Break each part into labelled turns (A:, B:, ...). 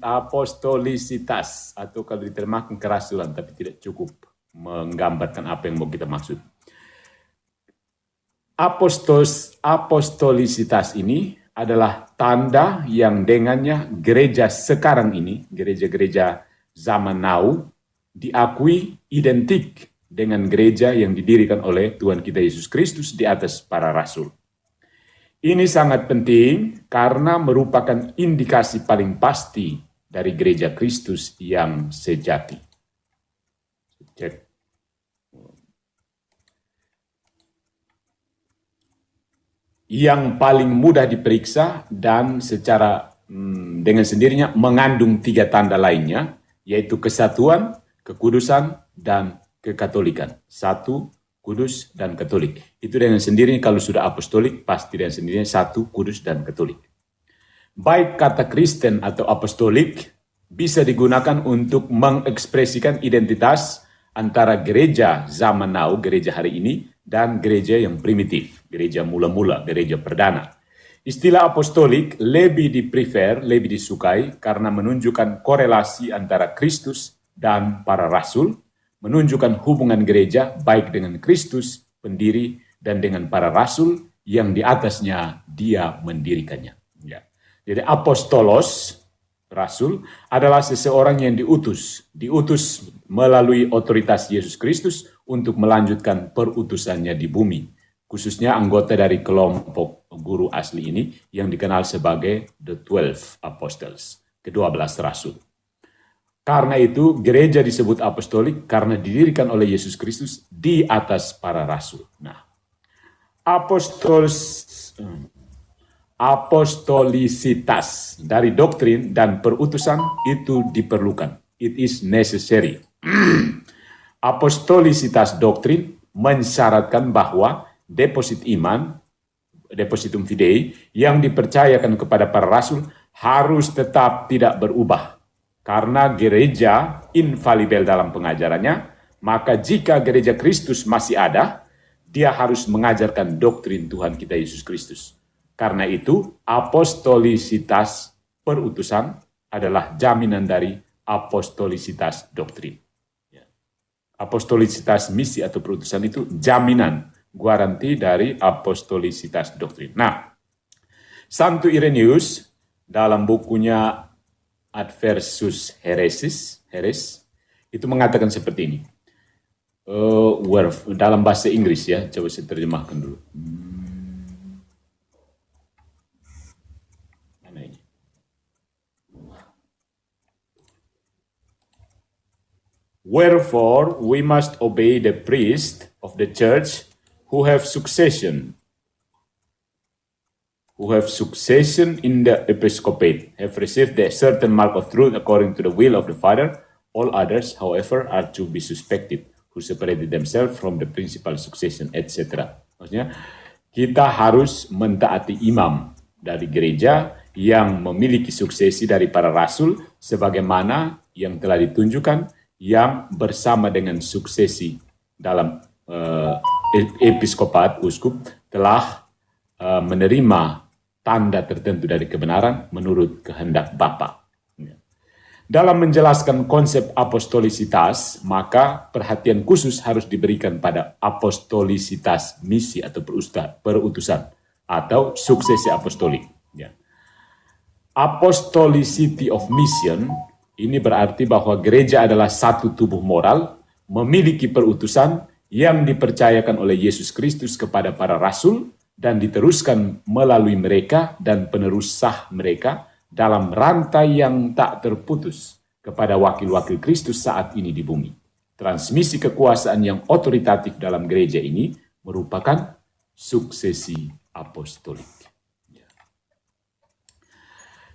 A: apostolisitas, atau kalau diterjemahkan kerasulan, tapi tidak cukup menggambarkan apa yang mau kita maksud. Apostolisitas ini adalah tanda yang dengannya gereja sekarang ini, gereja-gereja zaman now, diakui identik dengan gereja yang didirikan oleh Tuhan kita Yesus Kristus di atas para rasul. Ini sangat penting karena merupakan indikasi paling pasti dari gereja Kristus yang sejati. Cek. Yang paling mudah diperiksa dan secara dengan sendirinya mengandung 3 tanda lainnya, yaitu kesatuan, kekudusan, dan kekatolikan. 1, kudus, dan katolik. Itu dengan sendirinya kalau sudah apostolik, pasti dengan sendirinya 1, kudus, dan katolik. Baik kata Kristen atau apostolik bisa digunakan untuk mengekspresikan identitas antara gereja zaman now, gereja hari ini, dan gereja yang primitif, gereja mula-mula, gereja perdana. Istilah apostolik lebih lebih disukai karena menunjukkan korelasi antara Kristus dan para rasul, menunjukkan hubungan gereja baik dengan Kristus, pendiri, dan dengan para rasul yang di atasnya dia mendirikannya. Ya. Jadi apostolos, rasul, adalah seseorang yang diutus melalui otoritas Yesus Kristus untuk melanjutkan perutusannya di bumi. Khususnya anggota dari kelompok guru asli ini yang dikenal sebagai The 12 Apostles, ke-12 rasul. Karena itu gereja disebut apostolik karena didirikan oleh Yesus Kristus di atas para rasul. Nah, apostolisitas dari doktrin dan perutusan itu diperlukan. It is necessary. Apostolisitas doktrin mensyaratkan bahwa deposit iman, depositum fidei, yang dipercayakan kepada para rasul harus tetap tidak berubah. Karena gereja infalibel dalam pengajarannya, maka jika gereja Kristus masih ada, dia harus mengajarkan doktrin Tuhan kita Yesus Kristus. Karena itu, apostolisitas perutusan adalah jaminan dari apostolisitas doktrin. Apostolisitas misi atau perutusan itu jaminan, garansi dari apostolisitas doktrin. Nah, Santo Irenaeus dalam bukunya Adversus Heresis itu mengatakan seperti ini. Dalam bahasa Inggris ya, coba saya terjemahkan dulu. Mana ini? Wherefore we must obey the priest of the church who have succession in the episcopate, have received a certain mark of truth according to the will of the Father. All others, however, are to be suspected, who separated themselves from the principal succession, etc. Maksudnya, kita harus mentaati imam dari gereja yang memiliki suksesi dari para rasul, sebagaimana yang telah ditunjukkan, yang bersama dengan suksesi dalam episkopat, uskup, telah menerima tanda tertentu dari kebenaran menurut kehendak Bapa. Dalam menjelaskan konsep apostolisitas, maka perhatian khusus harus diberikan pada apostolisitas misi atau perutusan atau suksesi apostolik. Apostolicity of mission ini berarti bahwa gereja adalah satu tubuh moral, memiliki perutusan yang dipercayakan oleh Yesus Kristus kepada para rasul dan diteruskan melalui mereka dan penerus sah mereka dalam rantai yang tak terputus kepada wakil-wakil Kristus saat ini di bumi. Transmisi kekuasaan yang otoritatif dalam gereja ini merupakan suksesi apostolik.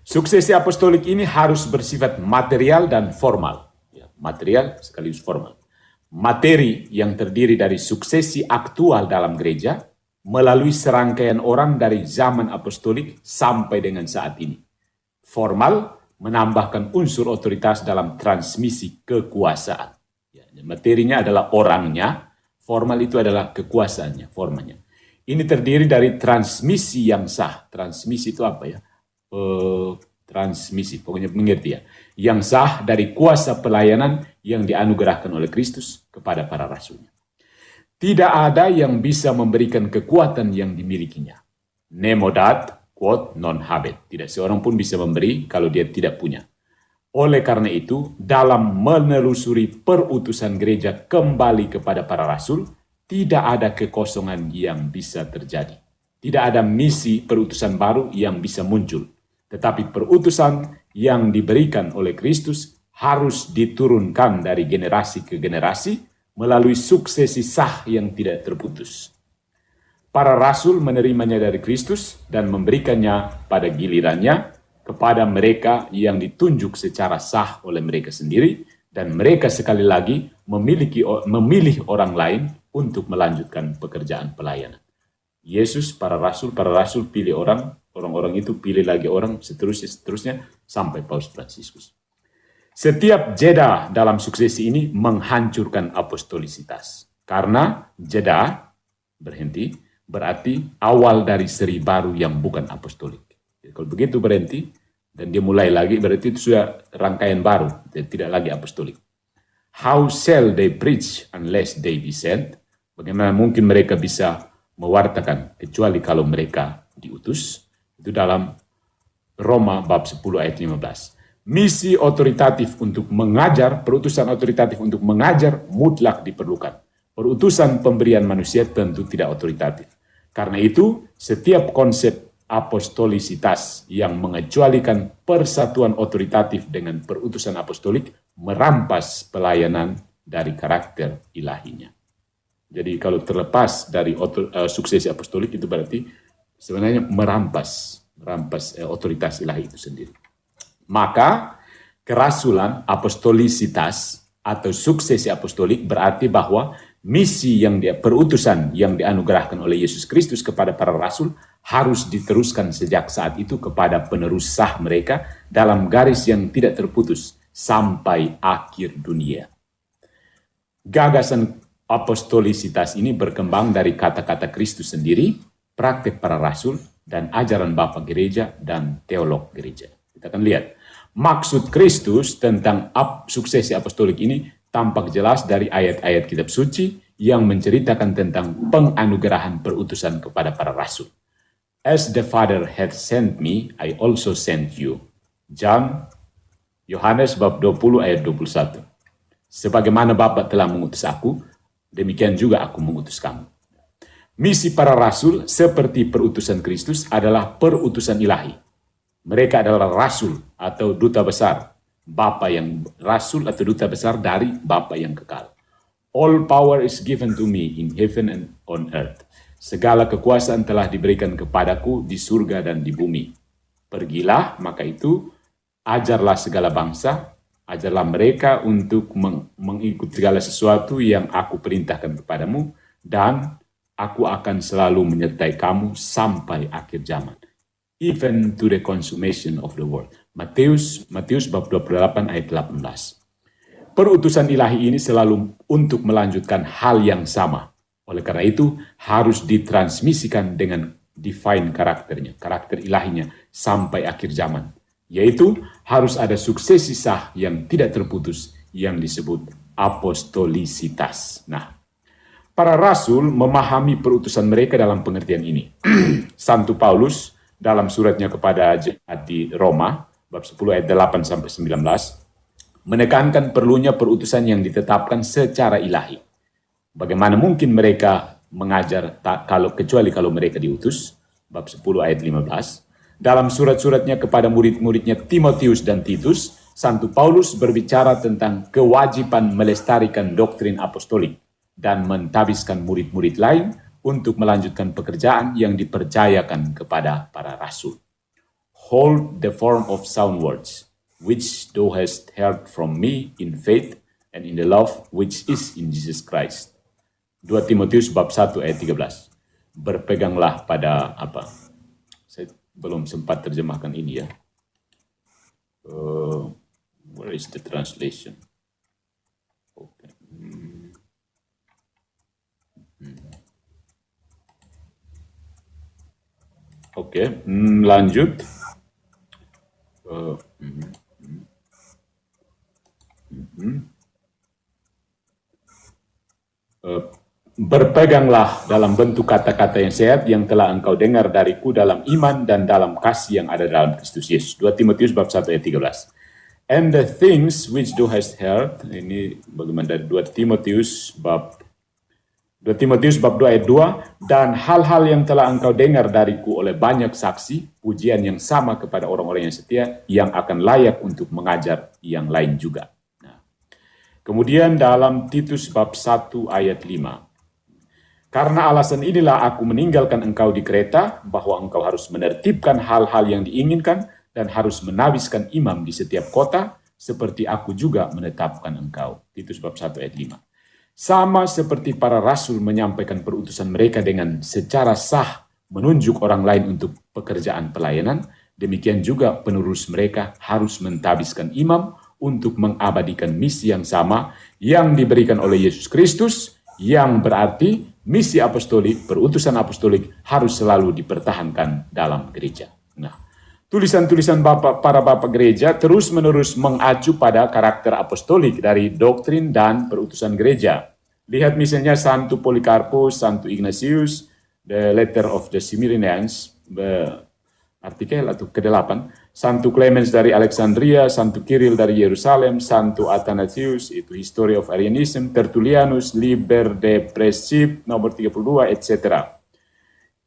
A: Suksesi apostolik ini harus bersifat material dan formal. Material sekaligus formal. Materi yang terdiri dari suksesi aktual dalam gereja melalui serangkaian orang dari zaman apostolik sampai dengan saat ini. Formal menambahkan unsur otoritas dalam transmisi kekuasaan. Materinya adalah orangnya, formal itu adalah kekuasaannya, formanya. Ini terdiri dari transmisi yang sah. Transmisi itu apa ya? transmisi, pokoknya mengerti ya, yang sah dari kuasa pelayanan yang dianugerahkan oleh Kristus kepada para rasulnya. Tidak ada yang bisa memberikan kekuatan yang dimilikinya. Nemo dat, quod non habet. Tidak seorang pun bisa memberi kalau dia tidak punya. Oleh karena itu, dalam menelusuri perutusan gereja kembali kepada para rasul, tidak ada kekosongan yang bisa terjadi. Tidak ada misi perutusan baru yang bisa muncul. Tetapi perutusan yang diberikan oleh Kristus harus diturunkan dari generasi ke generasi melalui suksesi sah yang tidak terputus. Para rasul menerimanya dari Kristus dan memberikannya pada gilirannya kepada mereka yang ditunjuk secara sah oleh mereka sendiri, dan mereka sekali lagi memilih orang lain untuk melanjutkan pekerjaan pelayanan. Yesus, para rasul pilih orang-orang itu pilih lagi orang, seterusnya sampai Paus Fransiskus. Setiap jeda dalam suksesi ini menghancurkan apostolisitas. Karena jeda berhenti berarti awal dari seri baru yang bukan apostolik. Jadi, kalau begitu berhenti dan dia mulai lagi, berarti itu sudah rangkaian baru, tidak lagi apostolik. How shall they preach unless they be sent? Bagaimana mungkin mereka bisa mewartakan kecuali kalau mereka diutus? Itu dalam Roma bab 10 ayat 15. Misi otoritatif untuk mengajar, perutusan otoritatif untuk mengajar mutlak diperlukan. Perutusan pemberian manusia tentu tidak otoritatif. Karena itu, setiap konsep apostolisitas yang mengecualikan persatuan otoritatif dengan perutusan apostolik merampas pelayanan dari karakter ilahinya. Jadi kalau terlepas dari suksesi apostolik itu berarti sebenarnya merampas otoritas ilahi itu sendiri. Maka kerasulan apostolisitas atau suksesi apostolik berarti bahwa misi perutusan yang dianugerahkan oleh Yesus Kristus kepada para rasul harus diteruskan sejak saat itu kepada penerus sah mereka dalam garis yang tidak terputus sampai akhir dunia. Gagasan apostolisitas ini berkembang dari kata-kata Kristus sendiri, praktek para rasul, dan ajaran Bapa Gereja dan teolog gereja. Kita akan lihat. Maksud Kristus tentang suksesi apostolik ini tampak jelas dari ayat-ayat kitab suci yang menceritakan tentang penganugerahan perutusan kepada para rasul. As the Father hath sent me, I also sent you. Yohanes bab 20 ayat 21. Sebagaimana Bapa telah mengutus aku, demikian juga aku mengutus kamu. Misi para rasul seperti perutusan Kristus adalah perutusan ilahi. Mereka adalah rasul atau duta besar, Bapa yang rasul atau duta besar dari Bapa yang kekal. All power is given to me in heaven and on earth. Segala kekuasaan telah diberikan kepadaku di surga dan di bumi. Pergilah, maka itu, ajarlah segala bangsa, ajarlah mereka untuk mengikuti segala sesuatu yang aku perintahkan kepadamu, dan aku akan selalu menyertai kamu sampai akhir zaman. Even to the consummation of the world. Matius bab 28 ayat 18. Perutusan ilahi ini selalu untuk melanjutkan hal yang sama. Oleh karena itu, harus ditransmisikan dengan divine karakternya, karakter ilahinya sampai akhir zaman. Yaitu harus ada suksesi sah yang tidak terputus yang disebut apostolisitas. Nah, para rasul memahami perutusan mereka dalam pengertian ini. Santo Paulus dalam suratnya kepada jemaat di Roma, bab 10 ayat 8 sampai 19, menekankan perlunya perutusan yang ditetapkan secara ilahi. Bagaimana mungkin mereka mengajar kecuali kalau mereka diutus, bab 10 ayat 15. Dalam surat-suratnya kepada murid-muridnya Timotius dan Titus, Santo Paulus berbicara tentang kewajiban melestarikan doktrin apostolik dan mentabiskan murid-murid lain untuk melanjutkan pekerjaan yang dipercayakan kepada para rasul. Hold the form of sound words, which thou hast heard from me in faith and in the love which is in Jesus Christ. 2 Timotius bab 1 ayat 13. Berpeganglah pada apa? Saya belum sempat terjemahkan ini ya. Where is the translation? Okay. Oke, lanjut. Berpeganglah dalam bentuk kata-kata yang sehat yang telah engkau dengar dariku dalam iman dan dalam kasih yang ada dalam Kristus Yesus. 2 Timotius bab 1 ayat 13. And the things which thou hast heard, ini bagaimana dari 2 Timotius bab 2 ayat 2, dan hal-hal yang telah engkau dengar dariku oleh banyak saksi, pujian yang sama kepada orang-orang yang setia, yang akan layak untuk mengajar yang lain juga. Nah, kemudian dalam Titus bab 1 ayat 5, karena alasan inilah aku meninggalkan engkau di Kreta, bahwa engkau harus menertibkan hal-hal yang diinginkan dan harus menawiskan imam di setiap kota, seperti aku juga menetapkan engkau. Titus bab 1 ayat 5. Sama seperti para rasul menyampaikan perutusan mereka dengan secara sah menunjuk orang lain untuk pekerjaan pelayanan, demikian juga penerus mereka harus mentabiskan imam untuk mengabadikan misi yang sama yang diberikan oleh Yesus Kristus, yang berarti misi apostolik, perutusan apostolik harus selalu dipertahankan dalam gereja. Nah, tulisan-tulisan para bapak gereja terus-menerus mengacu pada karakter apostolik dari doktrin dan perutusan gereja. Lihat misalnya Santo Polikarpus, Santo Ignatius, The Letter of the Smyrnians, artikel atau ke-8, Santo Clemens dari Alexandria, Santo Kiril dari Yerusalem, Santo Athanasius, itu History of Arianism, Tertullianus, Liber de Praecipe, nomor 32, etc.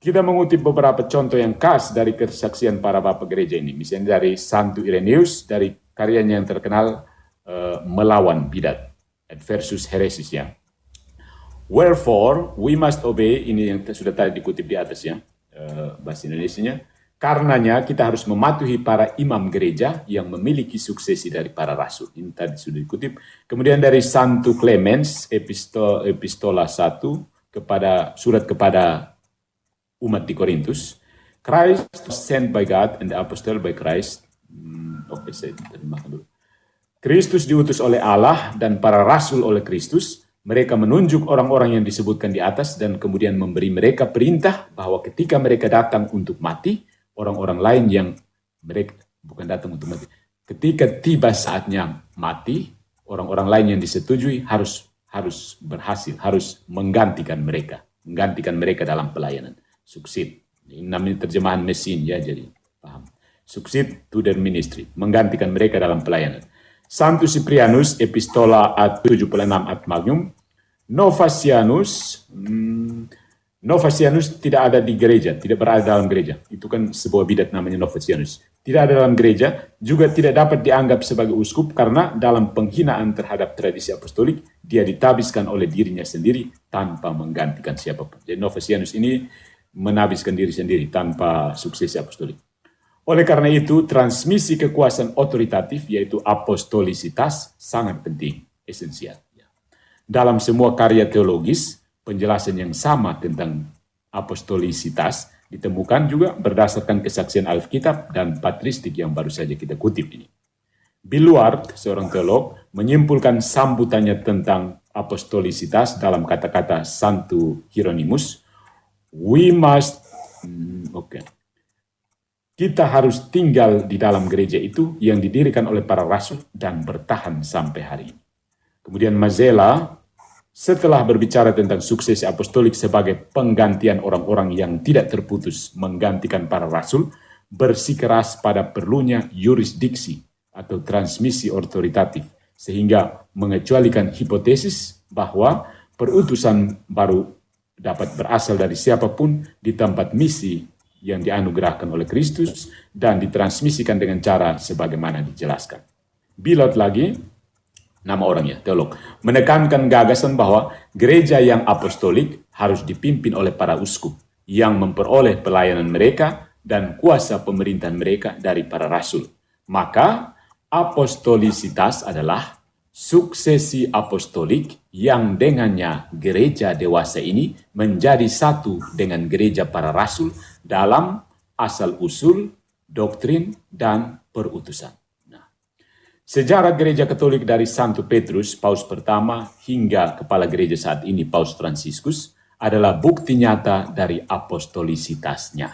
A: Kita mengutip beberapa contoh yang khas dari kesaksian para bapak gereja ini. Misalnya dari Santo Irenaeus, dari karyanya yang terkenal Melawan Bidat, Adversus Heresiam. Wherefore, we must obey, ini yang sudah tadi dikutip di atas ya, bahasa Indonesianya. Karenanya kita harus mematuhi para imam gereja yang memiliki suksesi dari para rasul. Ini tadi sudah dikutip. Kemudian dari Santo Clemens, epistola 1, surat kepada umat di Korintus. Christ was sent by God and the apostle by Christ. Saya terjemahkan dulu. Kristus diutus oleh Allah dan para rasul oleh Kristus. Mereka menunjuk orang-orang yang disebutkan di atas dan kemudian memberi mereka perintah bahwa ketika mereka datang untuk mati, orang-orang lain yang mereka bukan datang untuk mati. Ketika tiba saatnya mati, orang-orang lain yang disetujui harus berhasil, harus menggantikan mereka dalam pelayanan. Succeed. Ini namanya terjemahan mesin ya, jadi paham. Succeed to their ministry, menggantikan mereka dalam pelayanan. Santo Cyprianus, epistola 76 ad Magnum. Novatianus tidak ada di gereja, tidak berada dalam gereja. Itu kan sebuah bidat namanya Novatianus. Tidak ada dalam gereja, juga tidak dapat dianggap sebagai uskup karena dalam penghinaan terhadap tradisi apostolik, dia ditabiskan oleh dirinya sendiri tanpa menggantikan siapapun. Jadi Novatianus ini menabiskan diri sendiri tanpa suksesi apostolik. Oleh karena itu, transmisi kekuasaan otoritatif yaitu apostolisitas sangat penting, esensial. Dalam semua karya teologis, penjelasan yang sama tentang apostolisitas ditemukan juga berdasarkan kesaksian Alkitab dan patristik yang baru saja kita kutip ini. Billuart, seorang teolog, menyimpulkan sambutannya tentang apostolisitas dalam kata-kata Santo Hieronymus, kita harus tinggal di dalam gereja itu yang didirikan oleh para rasul dan bertahan sampai hari ini. Kemudian Mazela, setelah berbicara tentang suksesi apostolik sebagai penggantian orang-orang yang tidak terputus menggantikan para rasul, bersikeras pada perlunya yurisdiksi atau transmisi otoritatif, sehingga mengecualikan hipotesis bahwa perutusan baru dapat berasal dari siapapun di tempat misi yang dianugerahkan oleh Kristus dan ditransmisikan dengan cara sebagaimana dijelaskan. Billuart lagi, nama orangnya, teolog, menekankan gagasan bahwa gereja yang apostolik harus dipimpin oleh para uskup yang memperoleh pelayanan mereka dan kuasa pemerintahan mereka dari para rasul. Maka apostolisitas adalah suksesi apostolik yang dengannya gereja dewasa ini menjadi satu dengan gereja para rasul dalam asal-usul, doktrin, dan perutusan. Nah, sejarah gereja Katolik dari Santo Petrus, Paus pertama, hingga kepala gereja saat ini, Paus Fransiskus, adalah bukti nyata dari apostolisitasnya.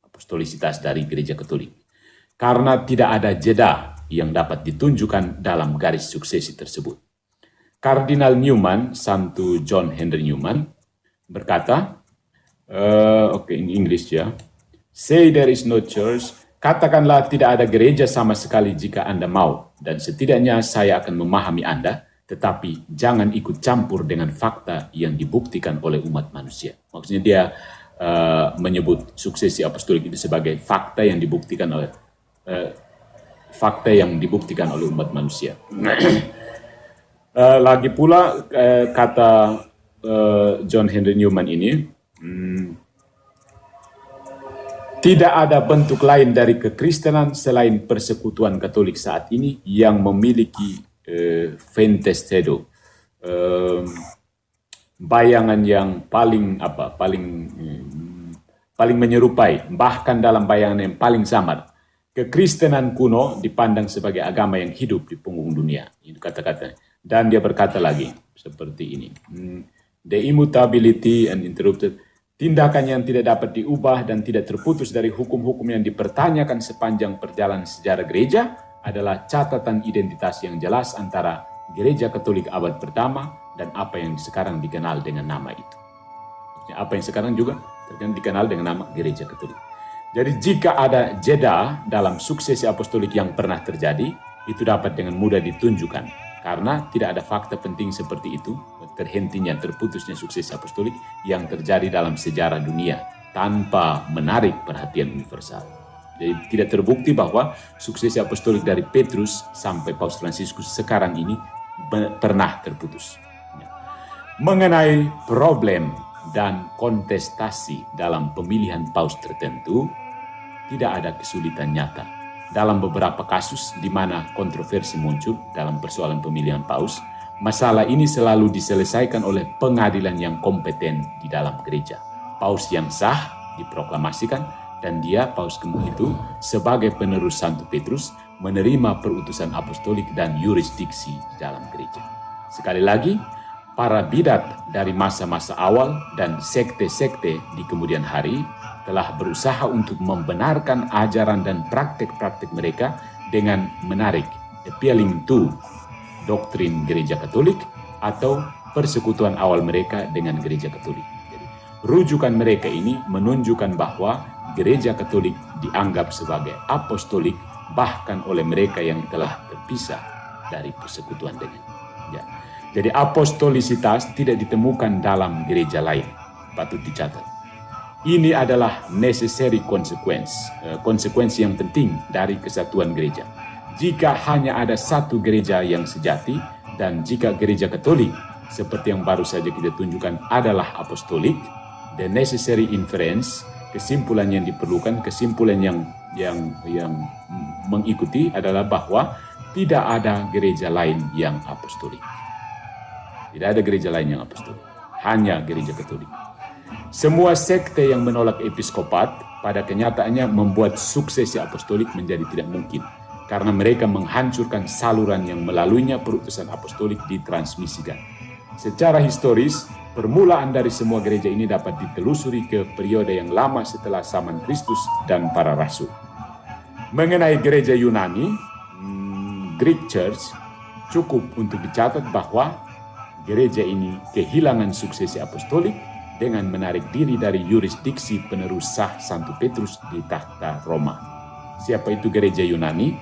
A: Apostolisitas dari gereja Katolik. karena tidak ada jeda yang dapat ditunjukkan dalam garis suksesi tersebut. Kardinal Newman, Santo John Henry Newman, berkata, in English ya, say there is no church, katakanlah tidak ada gereja sama sekali jika Anda mau, dan setidaknya saya akan memahami Anda, tetapi jangan ikut campur dengan fakta yang dibuktikan oleh umat manusia. Maksudnya dia menyebut suksesi apostolik itu sebagai fakta yang dibuktikan oleh umat manusia. Lagi pula kata John Henry Newman ini, tidak ada bentuk lain dari kekristenan selain persekutuan Katolik saat ini yang memiliki fantestedo, bayangan yang paling menyerupai, bahkan dalam bayangan yang paling samar. Kekristenan kuno dipandang sebagai agama yang hidup di punggung dunia. Itu kata-kata. Dan dia berkata lagi seperti ini. The immutability and interrupted. Tindakan yang tidak dapat diubah dan tidak terputus dari hukum-hukum yang dipertanyakan sepanjang perjalanan sejarah gereja adalah catatan identitas yang jelas antara Gereja Katolik abad pertama dan apa yang sekarang dikenal dengan nama itu. Apa yang sekarang juga dikenal dengan nama Gereja Katolik. Jadi jika ada jeda dalam suksesi apostolik yang pernah terjadi, itu dapat dengan mudah ditunjukkan. Karena tidak ada fakta penting seperti itu, terhentinya, terputusnya suksesi apostolik yang terjadi dalam sejarah dunia tanpa menarik perhatian universal. Jadi tidak terbukti bahwa suksesi apostolik dari Petrus sampai Paus Fransiskus sekarang ini pernah terputus. Mengenai problem dan kontestasi dalam pemilihan paus tertentu, tidak ada kesulitan nyata. Dalam beberapa kasus di mana kontroversi muncul dalam persoalan pemilihan paus, masalah ini selalu diselesaikan oleh pengadilan yang kompeten di dalam gereja. Paus yang sah diproklamasikan dan dia, paus gemuk itu, sebagai penerus Santo Petrus, menerima perutusan apostolik dan yurisdiksi di dalam gereja. Sekali lagi, para bidat dari masa-masa awal dan sekte-sekte di kemudian hari telah berusaha untuk membenarkan ajaran dan praktek-praktek mereka dengan menarik appealing to doktrin Gereja Katolik atau persekutuan awal mereka dengan Gereja Katolik. Jadi, rujukan mereka ini menunjukkan bahwa Gereja Katolik dianggap sebagai apostolik bahkan oleh mereka yang telah terpisah dari persekutuan dengan. Ya. Jadi apostolisitas tidak ditemukan dalam gereja lain. Patut dicatat. Ini adalah necessary consequence, konsekuensi yang penting dari kesatuan gereja. Jika hanya ada satu gereja yang sejati, dan jika gereja Katolik, seperti yang baru saja kita tunjukkan, adalah apostolik, the necessary inference, kesimpulan yang diperlukan, kesimpulan yang mengikuti adalah bahwa tidak ada gereja lain yang apostolik. Tidak ada gereja lain yang apostolik, hanya gereja Katolik. Semua sekte yang menolak episkopat pada kenyataannya membuat suksesi apostolik menjadi tidak mungkin karena mereka menghancurkan saluran yang melaluinya perutusan apostolik ditransmisikan. Secara historis, permulaan dari semua gereja ini dapat ditelusuri ke periode yang lama setelah zaman Kristus dan para rasul. Mengenai gereja Yunani, Greek Church, cukup untuk dicatat bahwa gereja ini kehilangan suksesi apostolik dengan menarik diri dari yurisdiksi penerus sah Santo Petrus di takhta Roma. Siapa itu gereja Yunani?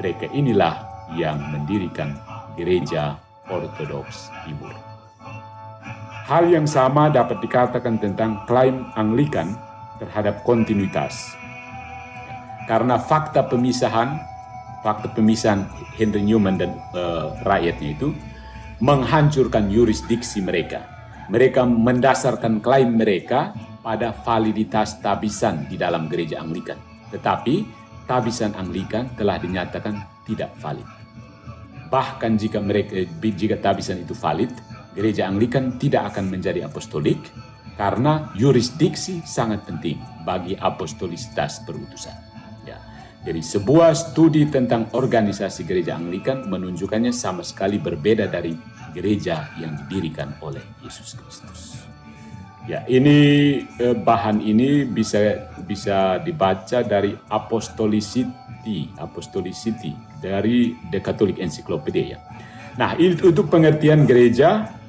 A: Mereka inilah yang mendirikan gereja Ortodoks Timur. Hal yang sama dapat dikatakan tentang klaim Anglikan terhadap kontinuitas. Karena fakta pemisahan Henry Newman dan rakyatnya itu menghancurkan yurisdiksi mereka. Mereka mendasarkan klaim mereka pada validitas tabisan di dalam gereja Anglikan. Tetapi tabisan Anglikan telah dinyatakan tidak valid. Bahkan jika tabisan itu valid, gereja Anglikan tidak akan menjadi apostolik karena yurisdiksi sangat penting bagi apostolisitas perutusan. Ya. Jadi sebuah studi tentang organisasi gereja Anglikan menunjukkannya sama sekali berbeda dari gereja yang didirikan oleh Yesus Kristus. Ya, bahan ini bisa dibaca dari apostolicity dari The Catholic Encyclopedia. Nah, itu untuk pengertian gereja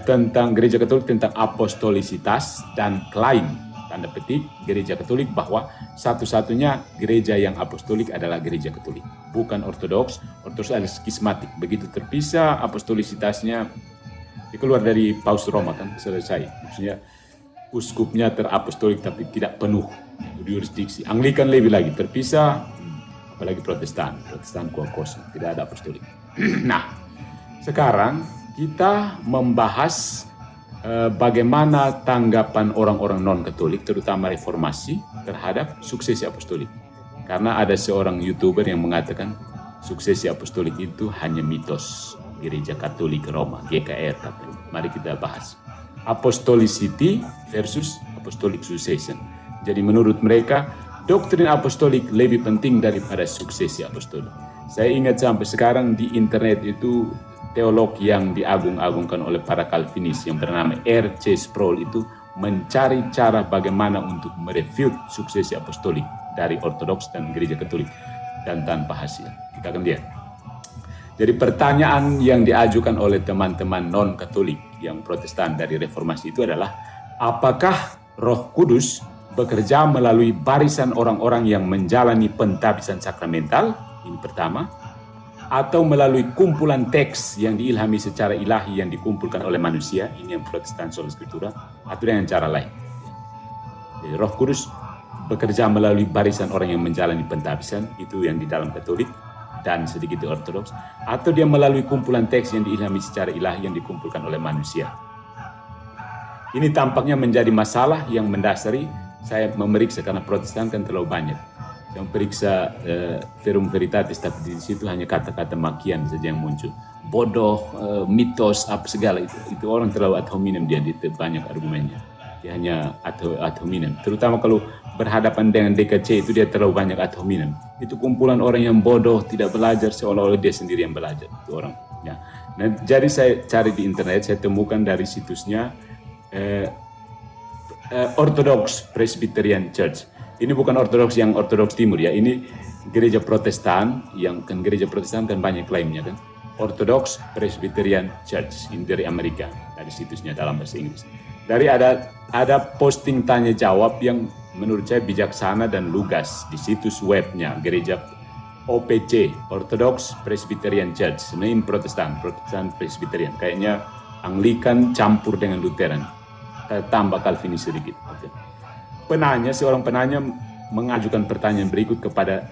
A: tentang gereja Katolik tentang apostolisitas dan klaim tanda petik gereja Katolik bahwa satu-satunya gereja yang apostolik adalah gereja Katolik, bukan Ortodoks. Ortodoks adalah skismatik, begitu terpisah apostolisitasnya keluar dari Paus Roma kan selesai. Maksudnya uskupnya terapostolik tapi tidak penuh jurisdiksi. Anglikan lebih lagi terpisah, apalagi Protestan kosong, tidak ada apostolik. Nah, sekarang kita membahas bagaimana tanggapan orang-orang non-Katolik, terutama reformasi, terhadap suksesi apostolik. Karena ada seorang YouTuber yang mengatakan suksesi apostolik itu hanya mitos Gereja Katolik Roma, GKR katanya. Mari kita bahas apostolicity versus apostolic succession. Jadi menurut mereka doktrin apostolik lebih penting daripada suksesi apostolik. Saya ingat sampai sekarang di internet itu teolog yang diagung-agungkan oleh para Calvinis yang bernama R.C. Sproul itu mencari cara bagaimana untuk merefute suksesi apostolik dari Ortodoks dan Gereja Katolik dan tanpa hasil. Kita akan lihat. Jadi pertanyaan yang diajukan oleh teman-teman non-Katolik yang Protestan dari reformasi itu adalah, apakah Roh Kudus bekerja melalui barisan orang-orang yang menjalani pentabisan sakramental? Ini pertama. Atau melalui kumpulan teks yang diilhami secara ilahi yang dikumpulkan oleh manusia, ini yang Protestan sola scriptura, atau dengan cara lain. Jadi Roh Kudus bekerja melalui barisan orang yang menjalani pentabisan, itu yang di dalam Katolik dan sedikit di Ortodoks, atau dia melalui kumpulan teks yang diilhami secara ilahi yang dikumpulkan oleh manusia. Ini tampaknya menjadi masalah yang mendasari saya memeriksa, karena Protestan kan terlalu banyak yang periksa Verum Veritatis, tapi di situ hanya kata-kata makian saja yang muncul. Bodoh, mitos, apa segala itu orang terlalu ad hominem, dia banyak argumennya. Dia hanya ad hominem. Terutama kalau berhadapan dengan DKC itu dia terlalu banyak ad hominem. Itu kumpulan orang yang bodoh, tidak belajar, seolah-olah dia sendiri yang belajar. Itu orang. Ya. Nah, jadi saya cari di internet, saya temukan dari situsnya Orthodox Presbyterian Church. Ini bukan Ortodoks yang Ortodoks Timur ya, ini gereja Protestan, yang kan gereja Protestan kan banyak klaimnya kan. Orthodox Presbyterian Church, ini dari Amerika, dari situsnya dalam bahasa Inggris. Dari ada posting tanya jawab yang menurut saya bijaksana dan lugas di situs webnya gereja OPC, Orthodox Presbyterian Church, sebenarnya Protestan Presbyterian, kayaknya Anglikan campur dengan Lutheran, tambah Calvinis sedikit. Okay. Seorang penanya mengajukan pertanyaan berikut kepada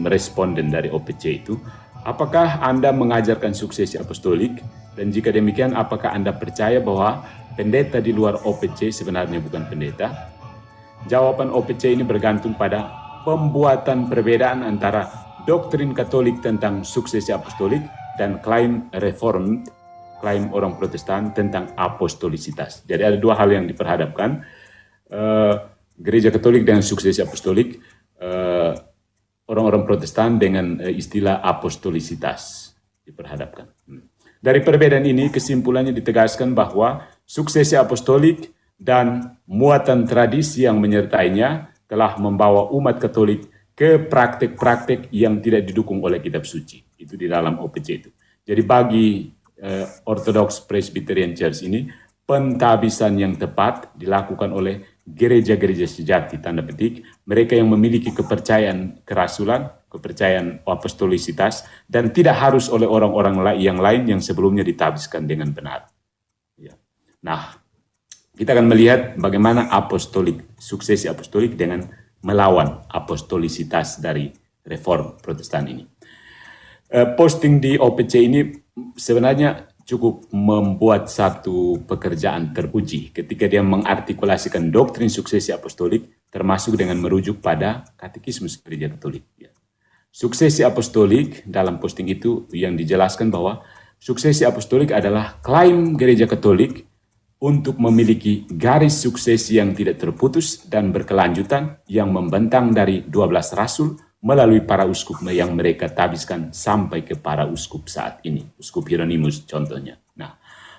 A: responden dari OPC itu. Apakah Anda mengajarkan suksesi apostolik? Dan jika demikian, apakah Anda percaya bahwa pendeta di luar OPC sebenarnya bukan pendeta? Jawaban OPC ini bergantung pada pembuatan perbedaan antara doktrin Katolik tentang suksesi apostolik dan klaim reform, klaim orang Protestan tentang apostolisitas. Jadi ada dua hal yang diperhadapkan. Gereja Katolik dengan suksesi apostolik, orang-orang Protestan dengan istilah apostolisitas diperhadapkan. Dari perbedaan ini kesimpulannya ditegaskan bahwa suksesi apostolik dan muatan tradisi yang menyertainya telah membawa umat Katolik ke praktik-praktik yang tidak didukung oleh kitab suci. Itu di dalam OPC itu. Jadi bagi Orthodox Presbyterian Church ini, pentabisan yang tepat dilakukan oleh gereja-gereja sejati, tanda petik, mereka yang memiliki kepercayaan kerasulan, kepercayaan apostolisitas, dan tidak harus oleh orang-orang yang lain yang sebelumnya ditabiskan dengan benar. Ya. Nah, kita akan melihat bagaimana suksesi apostolik dengan melawan apostolisitas dari reform Protestan ini. Posting di OPC ini sebenarnya cukup membuat satu pekerjaan teruji ketika dia mengartikulasikan doktrin suksesi apostolik termasuk dengan merujuk pada katekismus gereja Katolik. Suksesi apostolik dalam posting itu yang dijelaskan bahwa suksesi apostolik adalah klaim gereja Katolik untuk memiliki garis suksesi yang tidak terputus dan berkelanjutan yang membentang dari 12 rasul melalui para uskup yang mereka tabiskan sampai ke para uskup saat ini. Uskup Hieronymus contohnya. Nah,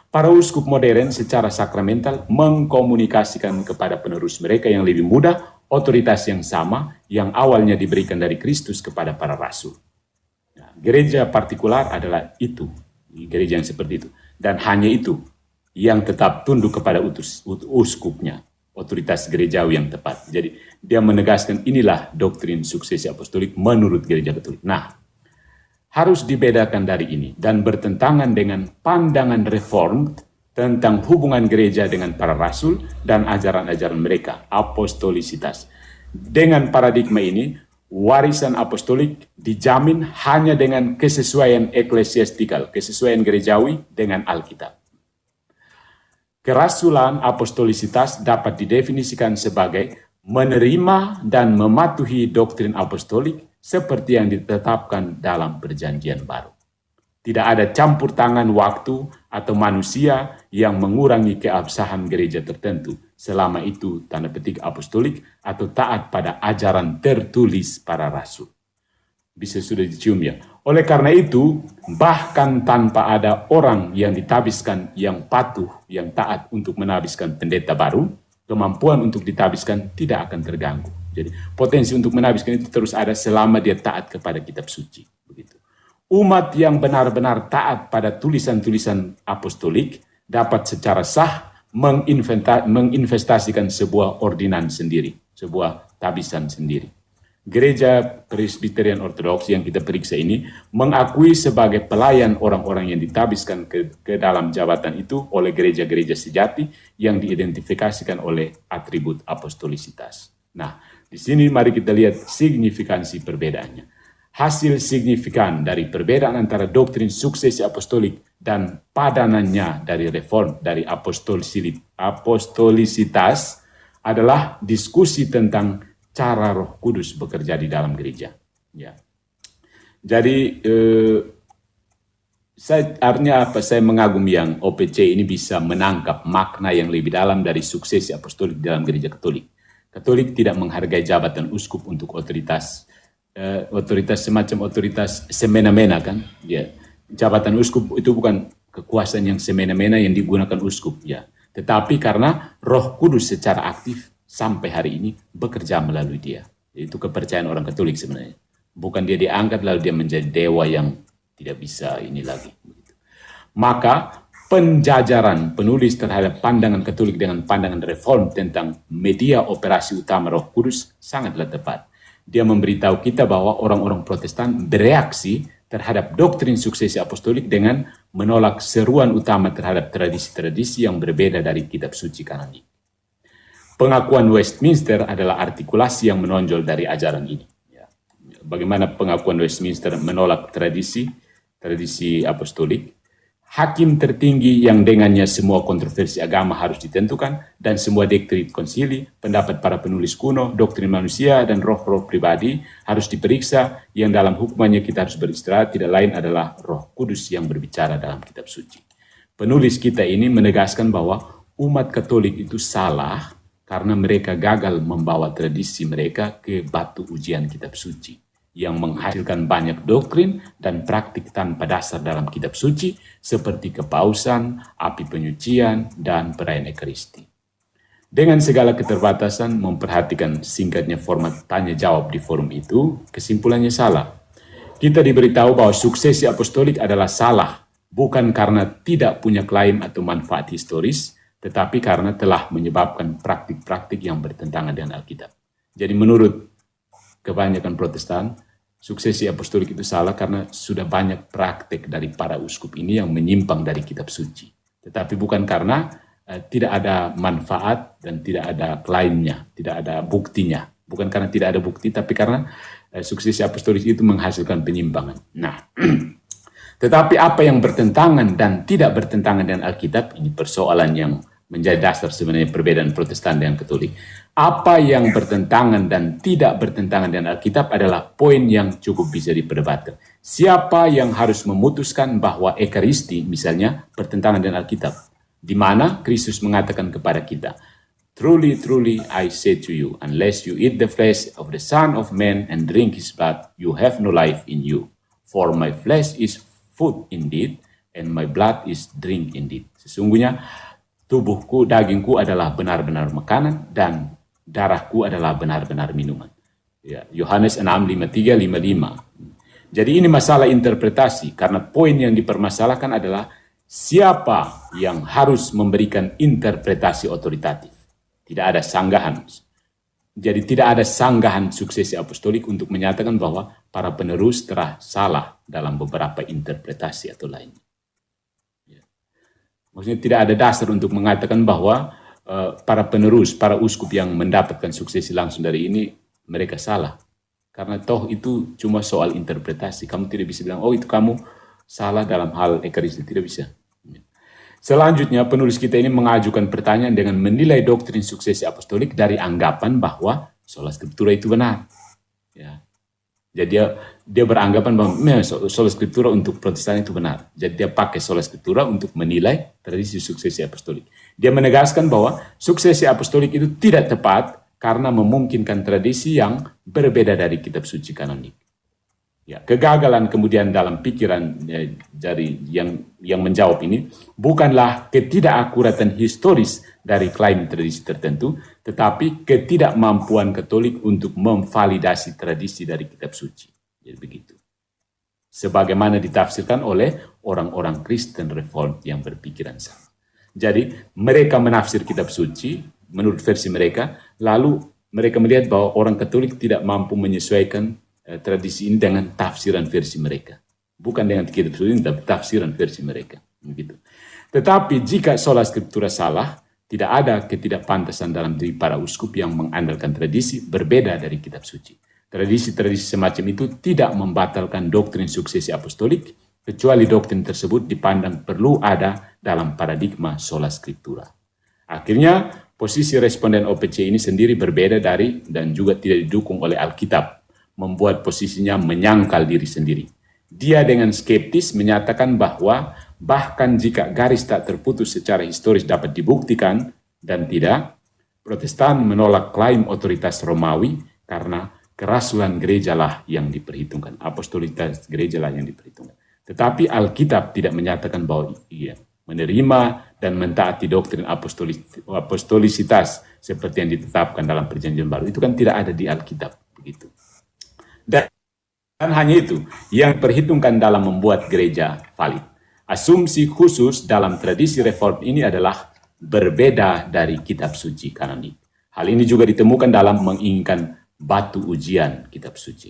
A: para uskup modern secara sakramental mengkomunikasikan kepada penerus mereka yang lebih muda otoritas yang sama yang awalnya diberikan dari Kristus kepada para rasul. Nah, gereja partikular adalah itu, gereja yang seperti itu. Dan hanya itu yang tetap tunduk kepada uskupnya, otoritas gerejawi yang tepat. Jadi dia menegaskan inilah doktrin suksesi apostolik menurut gereja Katolik. Nah, harus dibedakan dari ini dan bertentangan dengan pandangan reform tentang hubungan gereja dengan para rasul dan ajaran-ajaran mereka, apostolisitas. Dengan paradigma ini, warisan apostolik dijamin hanya dengan kesesuaian eklesiastikal, kesesuaian gerejawi dengan Alkitab. Kerasulan apostolisitas dapat didefinisikan sebagai menerima dan mematuhi doktrin apostolik seperti yang ditetapkan dalam Perjanjian Baru. Tidak ada campur tangan waktu atau manusia yang mengurangi keabsahan gereja tertentu, selama itu tanda petik apostolik atau taat pada ajaran tertulis para rasul. Bisa sudah dicium ya. Oleh karena itu, bahkan tanpa ada orang yang ditabiskan yang patuh, yang taat untuk menabiskan pendeta baru, kemampuan untuk ditabiskan tidak akan terganggu. Jadi potensi untuk menabiskan itu terus ada selama dia taat kepada kitab suci. Begitu. Umat yang benar-benar taat pada tulisan-tulisan apostolik dapat secara sah menginvestasikan sebuah ordinan sendiri, sebuah tabisan sendiri. Gereja Presbyterian Ortodoks yang kita periksa ini mengakui sebagai pelayan orang-orang yang ditabiskan ke dalam jabatan itu oleh gereja-gereja sejati yang diidentifikasikan oleh atribut apostolisitas. Nah, di sini mari kita lihat signifikansi perbedaannya. Hasil signifikan dari perbedaan antara doktrin suksesi apostolik dan padanannya dari reform, dari apostolisitas adalah diskusi tentang cara Roh Kudus bekerja di dalam gereja. Ya. Jadi artinya apa? Saya mengagumi yang OPC ini bisa menangkap makna yang lebih dalam dari suksesi apostolik dalam gereja Katolik. Katolik tidak menghargai jabatan uskup untuk otoritas semacam otoritas semena-mena kan? Ya. Jabatan uskup itu bukan kekuasaan yang semena-mena yang digunakan uskup ya. Tetapi karena Roh Kudus secara aktif sampai hari ini bekerja melalui dia. Itu kepercayaan orang Katolik sebenarnya. Bukan dia diangkat lalu dia menjadi dewa yang tidak bisa ini lagi. Maka penjajaran penulis terhadap pandangan Katolik dengan pandangan reform tentang media operasi utama Roh Kudus sangatlah tepat. Dia memberitahu kita bahwa orang-orang Protestan bereaksi terhadap doktrin suksesi apostolik dengan menolak seruan utama terhadap tradisi-tradisi yang berbeda dari kitab suci kanonik. Pengakuan Westminster adalah artikulasi yang menonjol dari ajaran ini. Bagaimana pengakuan Westminster menolak tradisi apostolik? Hakim tertinggi yang dengannya semua kontroversi agama harus ditentukan dan semua doktrin konsili, pendapat para penulis kuno, doktrin manusia dan roh-roh pribadi harus diperiksa. Yang dalam hukumannya kita harus beristirahat, tidak lain adalah Roh Kudus yang berbicara dalam kitab suci. Penulis kita ini menegaskan bahwa umat Katolik itu salah karena mereka gagal membawa tradisi mereka ke batu ujian kitab suci yang menghasilkan banyak doktrin dan praktik tanpa dasar dalam kitab suci seperti kepausan, api penyucian, dan perayaan Ekaristi. Dengan segala keterbatasan memperhatikan singkatnya format tanya jawab di forum itu, kesimpulannya salah. Kita diberitahu bahwa suksesi apostolik adalah salah, bukan karena tidak punya klaim atau manfaat historis, tetapi karena telah menyebabkan praktik-praktik yang bertentangan dengan Alkitab. Jadi menurut kebanyakan Protestan, suksesi apostolik itu salah karena sudah banyak praktik dari para uskup ini yang menyimpang dari kitab suci. Tetapi bukan karena tidak ada manfaat dan tidak ada klaimnya, tidak ada buktinya. Bukan karena tidak ada bukti, tapi karena suksesi apostolik itu menghasilkan penyimpangan. Nah, tetapi apa yang bertentangan dan tidak bertentangan dengan Alkitab, ini persoalan yang menjadi dasar sebenarnya perbedaan Protestan dengan Katolik. Apa yang bertentangan dan tidak bertentangan dengan Alkitab adalah poin yang cukup bisa diperdebatkan. Siapa yang harus memutuskan bahwa Ekaristi misalnya bertentangan dengan Alkitab? Di mana Kristus mengatakan kepada kita, "Truly, truly, I say to you, unless you eat the flesh of the Son of Man and drink his blood, you have no life in you. For my flesh is food indeed, and my blood is drink indeed." Sesungguhnya tubuhku, dagingku adalah benar-benar makanan dan darahku adalah benar-benar minuman. Ya, Yohanes 6:53-55. Jadi ini masalah interpretasi, karena poin yang dipermasalahkan adalah siapa yang harus memberikan interpretasi otoritatif. Tidak ada sanggahan. Jadi tidak ada sanggahan suksesi apostolik untuk menyatakan bahwa para penerus telah salah dalam beberapa interpretasi atau lainnya. Ya. Maksudnya tidak ada dasar untuk mengatakan bahwa para penerus, para uskup yang mendapatkan suksesi langsung dari ini, mereka salah. Karena toh itu cuma soal interpretasi. Kamu tidak bisa bilang, oh itu kamu salah dalam hal ekaristi. Tidak bisa. Selanjutnya, penulis kita ini mengajukan pertanyaan dengan menilai doktrin suksesi apostolik dari anggapan bahwa sola scriptura itu benar. Ya. Jadi dia beranggapan bahwa sola scriptura untuk Protestan itu benar. Jadi dia pakai sola scriptura untuk menilai tradisi suksesi apostolik. Dia menegaskan bahwa suksesi apostolik itu tidak tepat karena memungkinkan tradisi yang berbeda dari kitab suci kanonik. Ya, kegagalan kemudian dalam pikiran dari yang menjawab ini bukanlah ketidakakuratan historis dari klaim tradisi tertentu, tetapi ketidakmampuan Katolik untuk memvalidasi tradisi dari kitab suci. Jadi begitu. Sebagaimana ditafsirkan oleh orang-orang Kristen Reform yang berpikiran sama. Jadi mereka menafsir kitab suci menurut versi mereka, lalu mereka melihat bahwa orang Katolik tidak mampu menyesuaikan tradisi ini dengan tafsiran versi mereka. Bukan dengan kitab suci, tapi tafsiran versi mereka. Begitu. Tetapi jika sola scriptura salah, tidak ada ketidakpantasan dalam diri para uskup yang mengandalkan tradisi berbeda dari kitab suci. Tradisi-tradisi semacam itu tidak membatalkan doktrin suksesi apostolik, kecuali doktrin tersebut dipandang perlu ada dalam paradigma sola scriptura. Akhirnya, posisi responden OPC ini sendiri berbeda dari dan juga tidak didukung oleh Alkitab, membuat posisinya menyangkal diri sendiri. Dia dengan skeptis menyatakan bahwa bahkan jika garis tak terputus secara historis dapat dibuktikan dan tidak, Protestan menolak klaim otoritas Romawi karena kerasulan gerejalah yang diperhitungkan, apostolitas gerejalah yang diperhitungkan. Tetapi Alkitab tidak menyatakan bahwa ia menerima dan mentaati doktrin apostolisitas seperti yang ditetapkan dalam Perjanjian Baru. Itu kan tidak ada di Alkitab, begitu. Dan hanya itu yang diperhitungkan dalam membuat gereja valid. Asumsi khusus dalam tradisi reform ini adalah berbeda dari kitab suci kanonik. Hal ini juga ditemukan dalam menginginkan batu ujian kitab suci,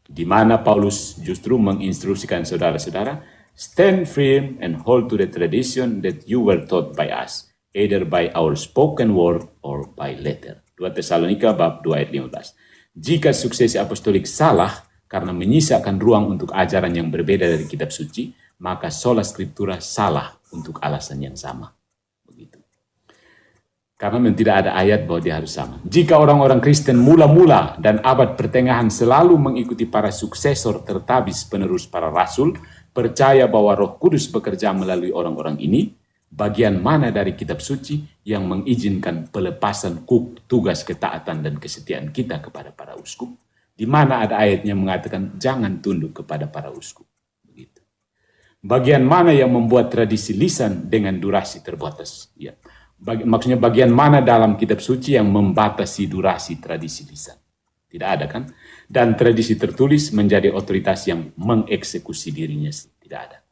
A: di mana Paulus justru menginstruksikan saudara-saudara, stand firm and hold to the tradition that you were taught by us, either by our spoken word or by letter. 2 Tesalonika bab 2 ayat 15. Jika suksesi apostolik salah karena menyisakan ruang untuk ajaran yang berbeda dari kitab suci, maka sola scriptura salah untuk alasan yang sama. Begitu. Karena memang tidak ada ayat bahwa dia harus sama. Jika orang-orang Kristen mula-mula dan abad pertengahan selalu mengikuti para suksesor tertabis penerus para rasul, percaya bahwa Roh Kudus bekerja melalui orang-orang ini, bagian mana dari kitab suci yang mengizinkan pelepasan tugas ketaatan dan kesetiaan kita kepada para uskup? Di mana ada ayatnya mengatakan jangan tunduk kepada para uskup? Begitu. Bagian mana yang membuat tradisi lisan dengan durasi terbatas? Ya. Maksudnya bagian mana dalam kitab suci yang membatasi durasi tradisi lisan? Tidak ada kan? Dan tradisi tertulis menjadi otoritas yang mengeksekusi dirinya. Tidak ada.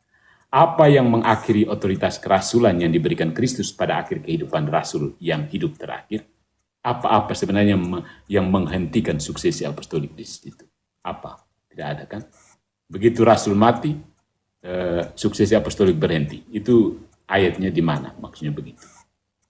A: Apa yang mengakhiri otoritas kerasulan yang diberikan Kristus pada akhir kehidupan rasul yang hidup terakhir? Apa-apa sebenarnya yang menghentikan suksesi apostolik di situ? Apa? Tidak ada kan? Begitu rasul mati, suksesi apostolik berhenti. Itu ayatnya di mana? Maksudnya begitu.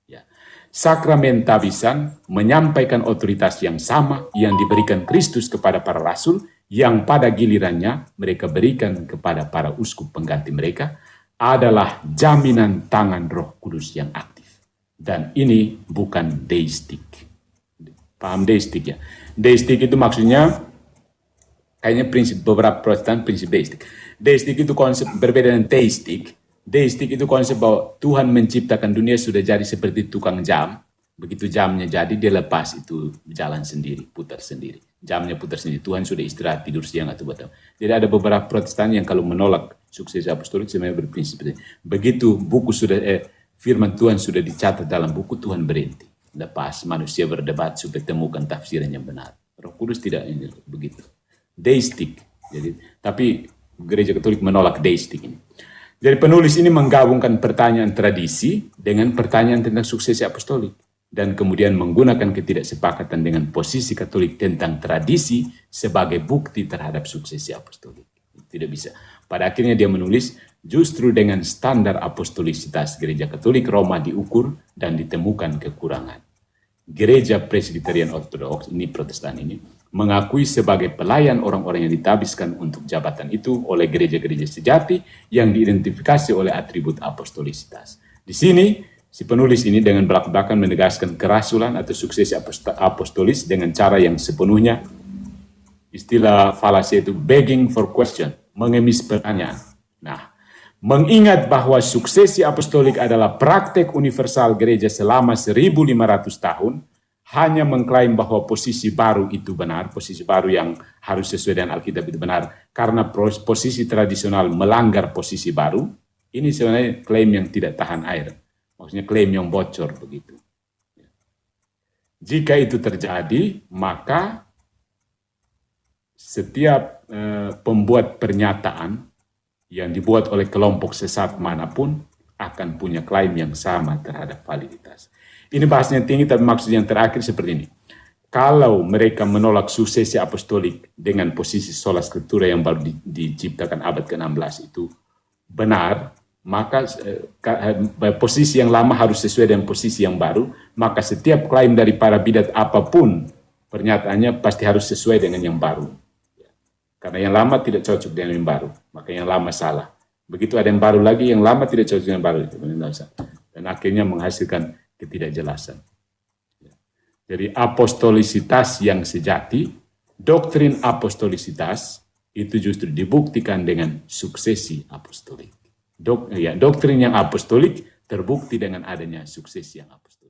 A: Ya. Sakramentabisan menyampaikan otoritas yang sama yang diberikan Kristus kepada para rasul, yang pada gilirannya mereka berikan kepada para uskup pengganti mereka, adalah jaminan tangan Roh Kudus yang aktif. Dan ini bukan deistik. Paham deistik ya? Deistik itu maksudnya, kayaknya prinsip beberapa Protestan prinsip deistik. Deistik itu konsep berbeda dengan teistik. Deistik itu konsep bahwa Tuhan menciptakan dunia sudah jadi seperti tukang jam. Begitu jamnya jadi, dia lepas itu jalan sendiri, putar sendiri. Jamnya putar sendiri. Tuhan sudah istirahat, tidur siang atau betul. Jadi ada beberapa Protestan yang kalau menolak sukses apostolik sebenarnya berprinsip begitu buku sudah firman Tuhan sudah dicatat dalam buku, Tuhan berhenti. lepas manusia berdebat supaya temukan tafsiran yang benar. Roh Kudus tidak begitu. Deistik. Jadi, tapi gereja Katolik menolak deistik ini. Jadi penulis ini menggabungkan pertanyaan tradisi dengan pertanyaan tentang suksesi apostolik. Dan kemudian menggunakan ketidaksepakatan dengan posisi Katolik tentang tradisi sebagai bukti terhadap suksesi apostolik. Tidak bisa. Pada akhirnya dia menulis, justru dengan standar apostolisitas gereja Katolik Roma diukur dan ditemukan kekurangan. Gereja Presbyterian Ortodoks, ini Protestan ini, mengakui sebagai pelayan orang-orang yang ditabiskan untuk jabatan itu oleh gereja-gereja sejati yang diidentifikasi oleh atribut apostolisitas. Di sini, si penulis ini dengan belak-belakan menegaskan kerasulan atau suksesi apostolis dengan cara yang sepenuhnya, istilah falasi itu begging for question, mengemis pertanyaan. Nah, mengingat bahwa suksesi apostolik adalah praktek universal gereja selama 1500 tahun, hanya mengklaim bahwa posisi baru itu benar, posisi baru yang harus sesuai dengan Alkitab itu benar, karena posisi tradisional melanggar posisi baru, ini sebenarnya klaim yang tidak tahan air. Maksudnya klaim yang bocor begitu. Jika itu terjadi, maka setiap pembuat pernyataan yang dibuat oleh kelompok sesat manapun akan punya klaim yang sama terhadap validitas. Ini bahasanya tinggi, tapi maksud yang terakhir seperti ini. Kalau mereka menolak suksesi apostolik dengan posisi sola scriptura yang baru diciptakan abad ke-16 itu benar, maka posisi yang lama harus sesuai dengan posisi yang baru, maka setiap klaim dari para bidat apapun pernyataannya pasti harus sesuai dengan yang baru. Karena yang lama tidak cocok dengan yang baru, maka yang lama salah. Begitu ada yang baru lagi, yang lama tidak cocok dengan yang baru. Dan akhirnya menghasilkan ketidakjelasan. Jadi apostolisitas yang sejati, doktrin apostolisitas, itu justru dibuktikan dengan suksesi apostolik. Doktrin yang apostolik terbukti dengan adanya suksesi yang apostolik.